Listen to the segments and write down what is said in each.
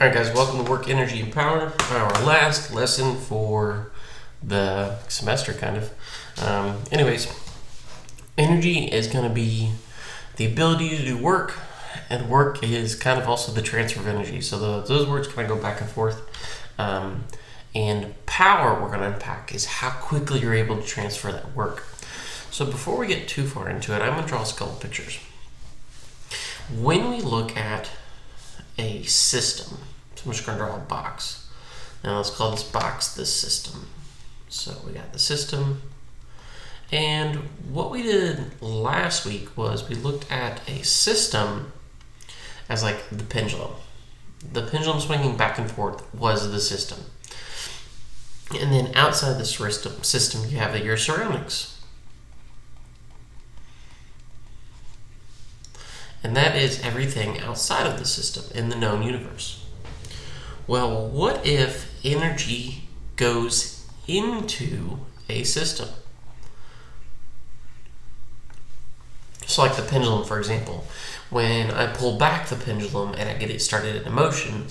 Alright guys, welcome to Work, Energy, and Power, our last lesson for the semester, kind of. Anyways, energy is going to be the ability to do work, and work is kind of also the transfer of energy. So those words kind of go back and forth. And power, we're going to unpack, is how quickly you're able to transfer that work. So before we get too far into it, I'm going to draw us a couple pictures. When we look at a system, so I'm just going to draw a box. Now let's call this box the system. So we got the system, and what we did last week was we looked at a system as like the pendulum. The pendulum swinging back and forth was the system. And then outside the system, you have your surroundings. And that is everything outside of the system in the known universe. Well, what if energy goes into a system? So like the pendulum, for example. When I pull back the pendulum and I get it started in motion,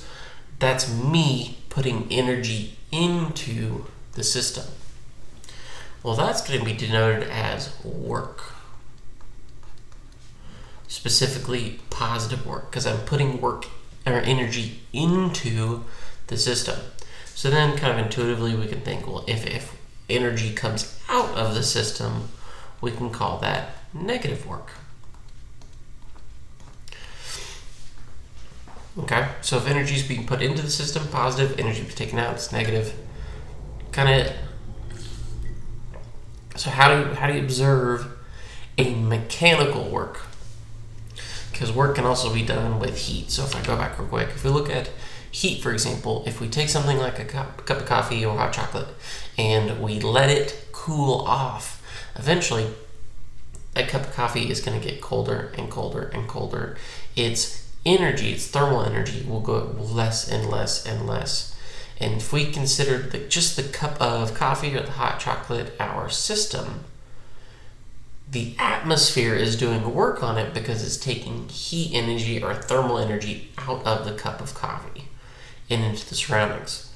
that's me putting energy into the system. Well, that's going to be denoted as work. Specifically positive work, because I'm putting work or energy into the system. So then kind of intuitively we can think, well, if energy comes out of the system, we can call that negative work. Okay, so if energy is being put into the system, positive, energy is taken out, it's negative. Kind of. So how do you observe a mechanical work? Because work can also be done with heat. So if I go back real quick, if we look at heat, for example, if we take something like a cup of coffee or hot chocolate and we let it cool off, eventually that cup of coffee is going to get colder and colder and colder. Its energy, its thermal energy, will go less and less and less. And if we consider just the cup of coffee or the hot chocolate our system, the atmosphere is doing work on it because it's taking heat energy or thermal energy out of the cup of coffee and into the surroundings.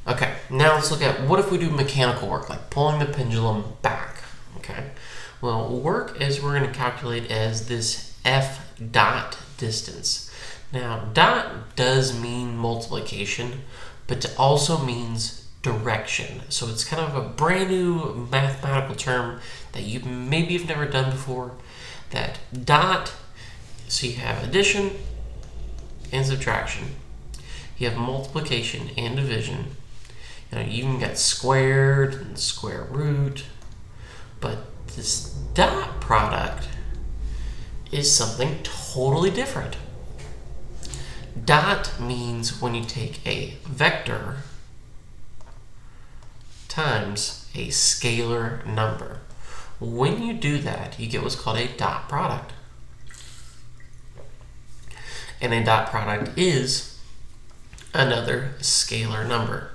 Okay, now let's look at what if we do mechanical work, like pulling the pendulum back. Okay, well, work is we're going to calculate as this F dot distance. Now, dot does mean multiplication, but it also means direction. So it's kind of a brand new mathematical term that you maybe have never done before. That dot, so you have addition and subtraction. You have multiplication and division. You even got squared and square root. But this dot product is something totally different. Dot means when you take a vector times a scalar number. When you do that, you get what's called a dot product. And a dot product is another scalar number.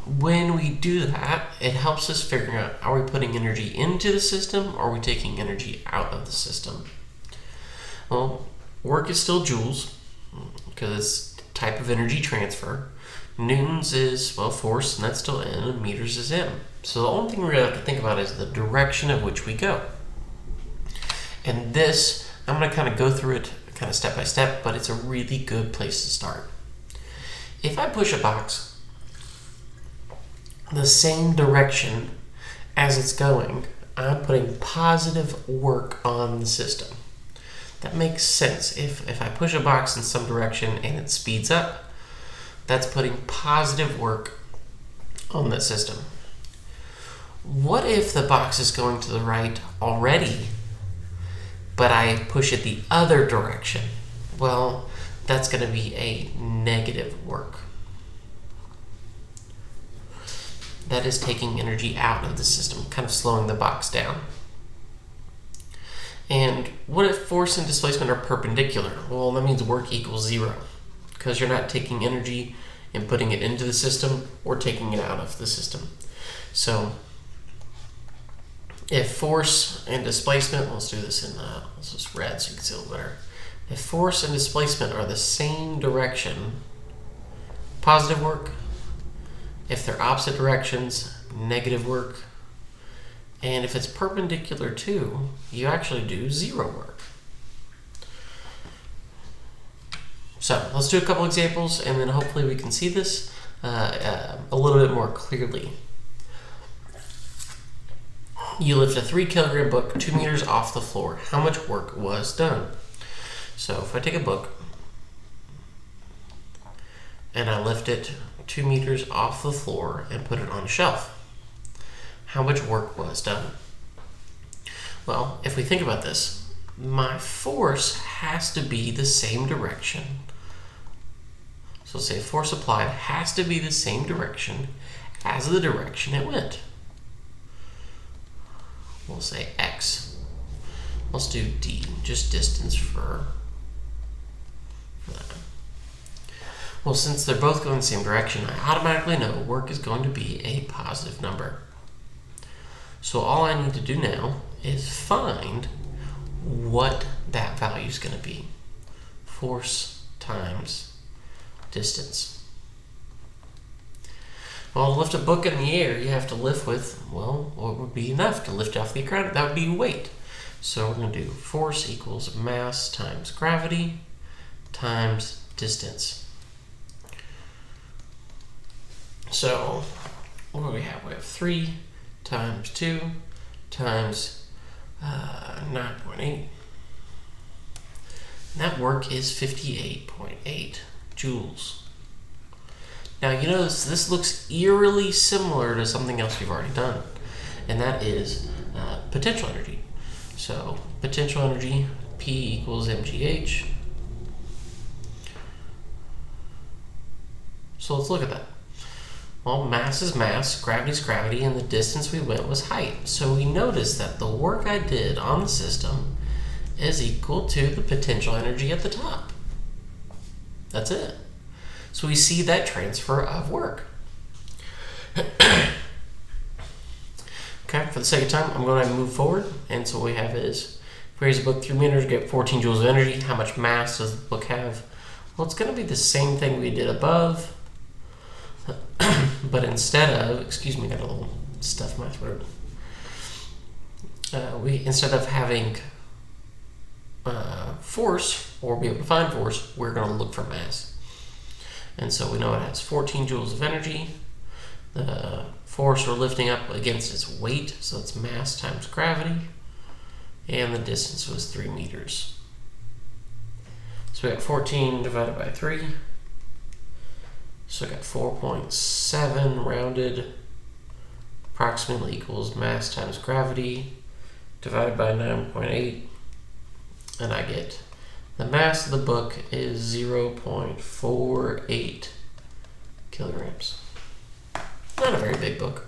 When we do that, it helps us figure out, are we putting energy into the system or are we taking energy out of the system? Well, work is still joules because it's a type of energy transfer. Newtons is, well, force, and that's still N, and meters is M. So the only thing we're going to have to think about is the direction of which we go. And this, I'm going to kind of go through it kind of step by step, but it's a really good place to start. If I push a box the same direction as it's going, I'm putting positive work on the system. That makes sense. If I push a box in some direction and it speeds up, that's putting positive work on the system. What if the box is going to the right already, but I push it the other direction? Well, that's going to be a negative work. That is taking energy out of the system, kind of slowing the box down. And what if force and displacement are perpendicular? Well, that means work equals 0. Because you're not taking energy and putting it into the system or taking it out of the system. So if force and displacement, let's do this in let's just red so you can see a little better. If force and displacement are the same direction, positive work. If they're opposite directions, negative work. And if it's perpendicular to, you actually do zero work. So let's do a couple examples, and then hopefully we can see this a little bit more clearly. You lift a 3 kilogram book 2 meters off the floor. How much work was done? So if I take a book and I lift it 2 meters off the floor and put it on a shelf, how much work was done? Well, if we think about this, my force has to be the same direction. So say force applied has to be the same direction as the direction it went. We'll say X. Let's do D, just distance for that. Well, since they're both going the same direction, I automatically know work is going to be a positive number. So all I need to do now is find what that value is going to be. Force times distance. Well, to lift a book in the air, you have to lift with, well, what would be enough to lift off the ground? That would be weight. So we're going to do force equals mass times gravity times distance. So what do we have? We have 3 times 2 times 9.8. And that work is 58.8 joules. Now you notice this looks eerily similar to something else we've already done, and that is potential energy. So potential energy, P equals mgh. So let's look at that. Well, mass is mass, gravity is gravity, and the distance we went was height. So we notice that the work I did on the system is equal to the potential energy at the top. That's it. So we see that transfer of work. Okay, for the sake of time, I'm going to move forward. And so what we have is, if we raise a book 3 meters, get 14 joules of energy. How much mass does the book have? Well, it's going to be the same thing we did above. But instead of, excuse me, got a little stuff in my throat. Instead of having force, or be able to find force, we're going to look for mass. And so we know it has 14 joules of energy. The force we're lifting up against its weight, so it's mass times gravity. And the distance was 3 meters. So we got 14 divided by 3. So I got 4.7 rounded, approximately equals mass times gravity divided by 9.8, and I get the mass of the book is 0.48 kilograms. Not a very big book.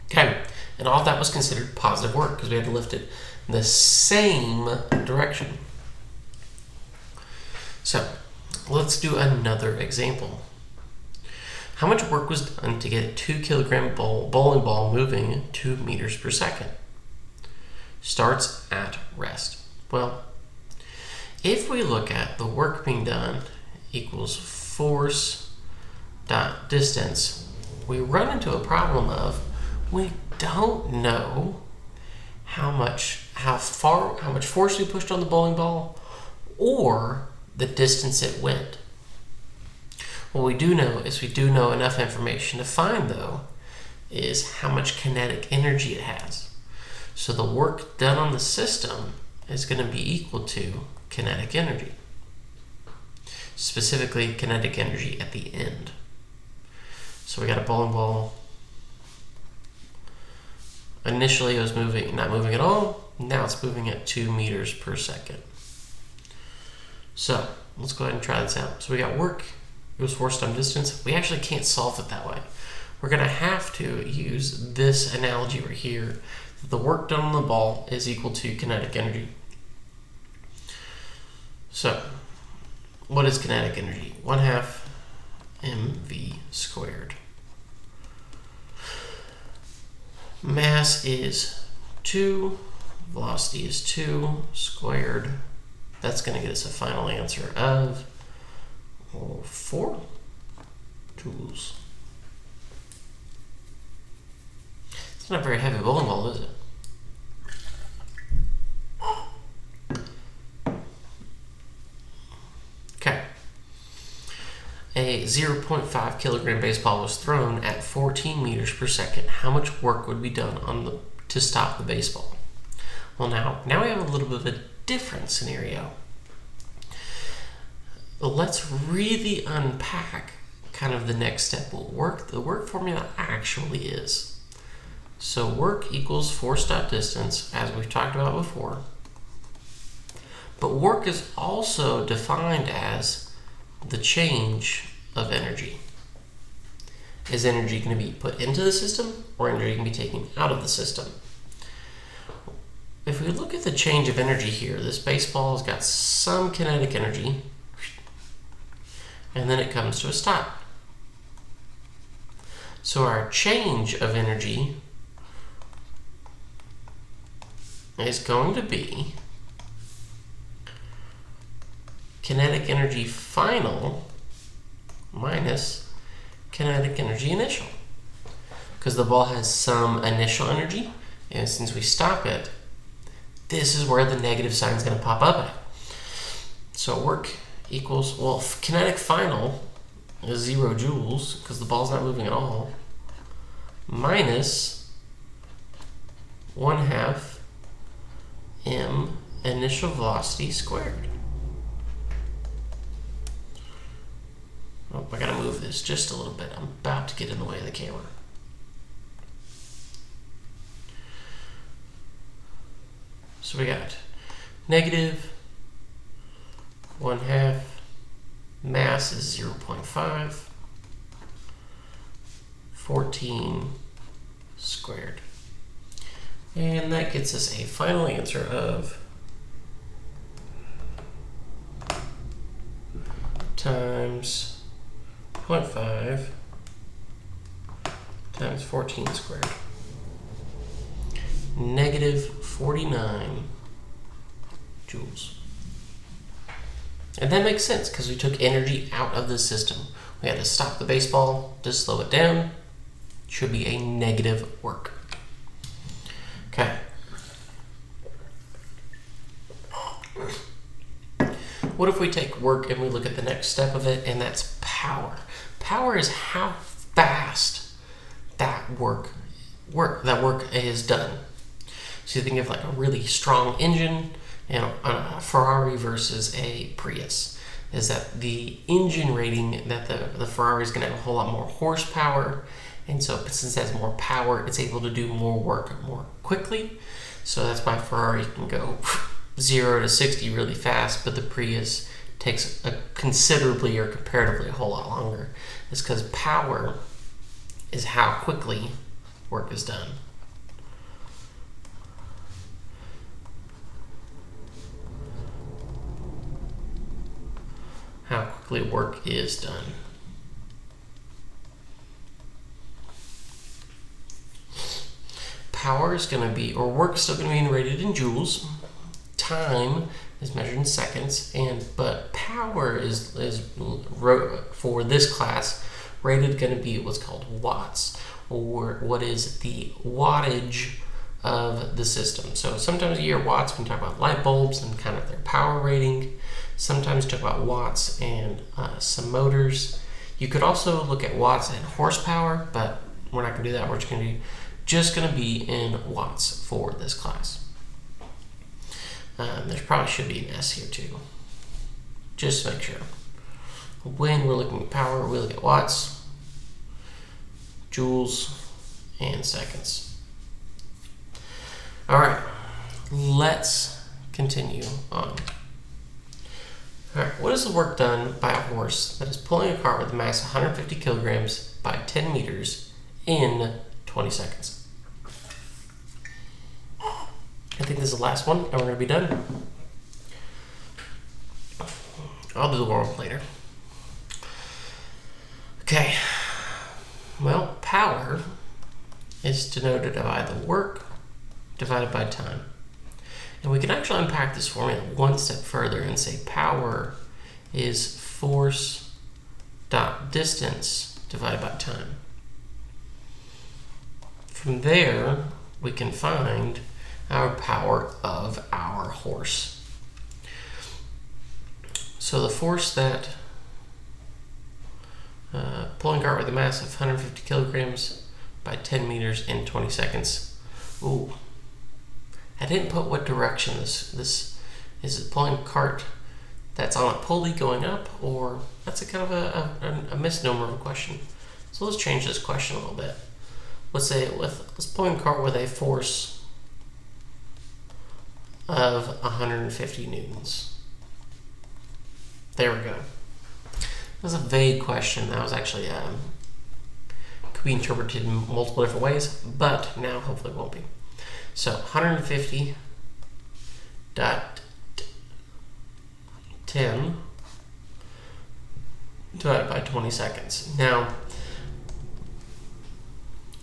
Okay, and all of that was considered positive work because we had to lift it in the same direction. So let's do another example. How much work was done to get a 2 kilogram bowling ball moving 2 meters per second? Starts at rest. Well, if we look at the work being done equals force dot distance, we run into a problem of we don't know how much force we pushed on the bowling ball or the distance it went. What we do know is we do know enough information to find, though, is how much kinetic energy it has. So the work done on the system is going to be equal to kinetic energy. Specifically, kinetic energy at the end. So we got a bowling ball. Initially it was not moving at all. Now it's moving at 2 meters per second. So let's go ahead and try this out. So we got work equals force times distance. We actually can't solve it that way. We're going to have to use this analogy right here. The work done on the ball is equal to kinetic energy. So what is kinetic energy? 1/2 mv squared. Mass is 2 velocity is 2 squared. That's going to get us a final answer of 4 joules. It's not a very heavy bowling ball, is it? Okay. A 0.5 kilogram baseball was thrown at 14 meters per second. How much work would be done to stop the baseball? Well, now we have a little bit of a different scenario. Let's really unpack kind of the next step. What the work formula actually is. So work equals force dot distance, as we've talked about before. But work is also defined as the change of energy. Is energy going to be put into the system, or energy going to be taken out of the system? If we look at the change of energy here, this baseball has got some kinetic energy, and then it comes to a stop. So our change of energy is going to be kinetic energy final minus kinetic energy initial. Because the ball has some initial energy, and since we stop it, this is where the negative sign is going to pop up at. So work equals, well, kinetic final is 0 joules, because the ball's not moving at all, minus 1/2 m initial velocity squared. Oh, I gotta move this just a little bit. I'm about to get in the way of the camera. So we got negative 1/2, mass is 0.5, 14 squared. And that gets us a final answer of times 0.5 times 14 squared. Negative 49 joules. And that makes sense because we took energy out of the system. We had to stop the baseball to slow it down. Should be a negative work. Okay. What if we take work and we look at the next step of it, and that's power. Power is how fast that work is done. So you think of like a really strong engine and a Ferrari versus a Prius. Is that the engine rating that the Ferrari is going to have a whole lot more horsepower, and so since it has more power, it's able to do more work more quickly. So that's why Ferrari can go 0 to 60 really fast, but the Prius takes a considerably or comparatively a whole lot longer. It's because power is how quickly work is done. How quickly work is done. Power is going to be, or work is still going to be rated in joules. Time is measured in seconds, but power is for this class rated going to be what's called watts, or what is the wattage of the system. So sometimes you hear watts when you talk about light bulbs and kind of their power rating. Sometimes you talk about watts and some motors. You could also look at watts and horsepower, but we're not going to do that. We're just going to be in watts for this class. There probably should be an S here too, just to make sure. When we're looking at power, we look at watts, joules, and seconds. All right, let's continue on. All right, what is the work done by a horse that is pulling a cart with a mass of 150 kilograms by 10 meters in 20 seconds? I think this is the last one, and we're going to be done. I'll do the warm-up later. Okay. Well, power is denoted by the work divided by time. And we can actually unpack this formula one step further and say power is force dot distance divided by time. From there, we can find our power of our horse. So the force that pulling cart with a mass of 150 kilograms by 10 meters in 20 seconds. Ooh, I didn't put what direction this is. It pulling cart that's on a pulley going up, or that's a kind of a misnomer of a question. So let's change this question a little bit. Let's say let's pulling cart with a force of 150 newtons. There we go. That was a vague question. That was actually could be interpreted in multiple different ways, but now hopefully it won't be. So 150 dot 10 divided by 20 seconds. Now,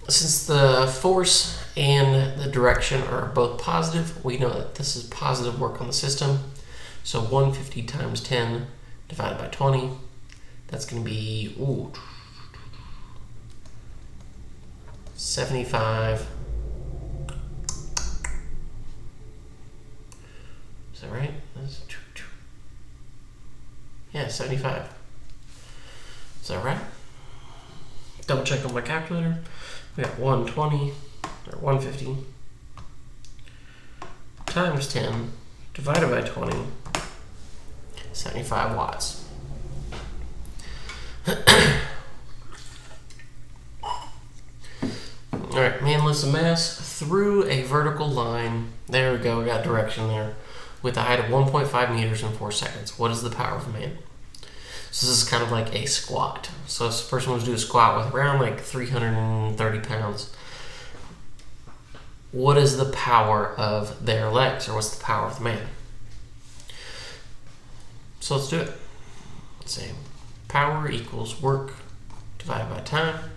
since the force and the direction are both positive, we know that this is positive work on the system. So 150 times 10 divided by 20, that's going to be 75. Is that right? Yeah, 75. Is that right? Double check on my calculator. We got 120 or 150 times 10 divided by 20, 75 watts. Alright, man lifts a mass through a vertical line. There we go, we got direction there. With a height of 1.5 meters in 4 seconds. What is the power of a man? So this is kind of like a squat. So if a person was to do a squat with around like 330 pounds, what is the power of their legs, or what's the power of the man? So let's do it. Let's say power equals work divided by time.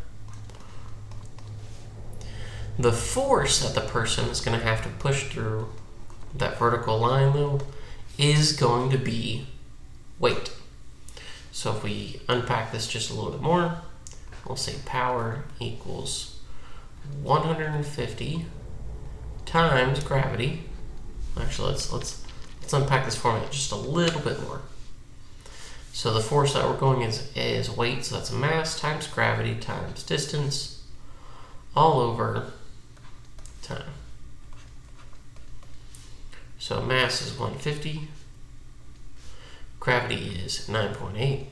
The force that the person is going to have to push through that vertical line, though, is going to be weight. So if we unpack this just a little bit more, we'll say power equals 150 times gravity. Actually, let's unpack this formula just a little bit more. So the force that we're going is weight, so that's mass times gravity times distance, all over time. So mass is 150, gravity is 9.8,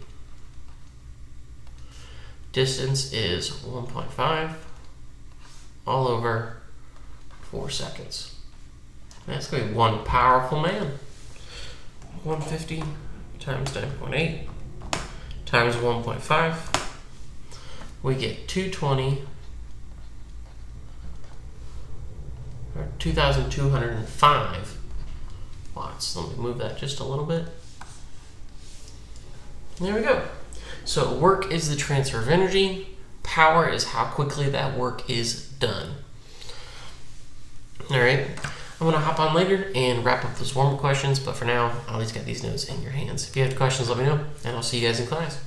distance is 1.5, all over 4 seconds. That's going to be one powerful man. 150 times 9.8 times 1.5, we get 220, or 2,205 watts. Let me move that just a little bit. There we go. So work is the transfer of energy. Power is how quickly that work is done. All right. I'm going to hop on later and wrap up those warm-up questions, but for now, I'll at least get these notes in your hands. If you have questions, let me know, and I'll see you guys in class.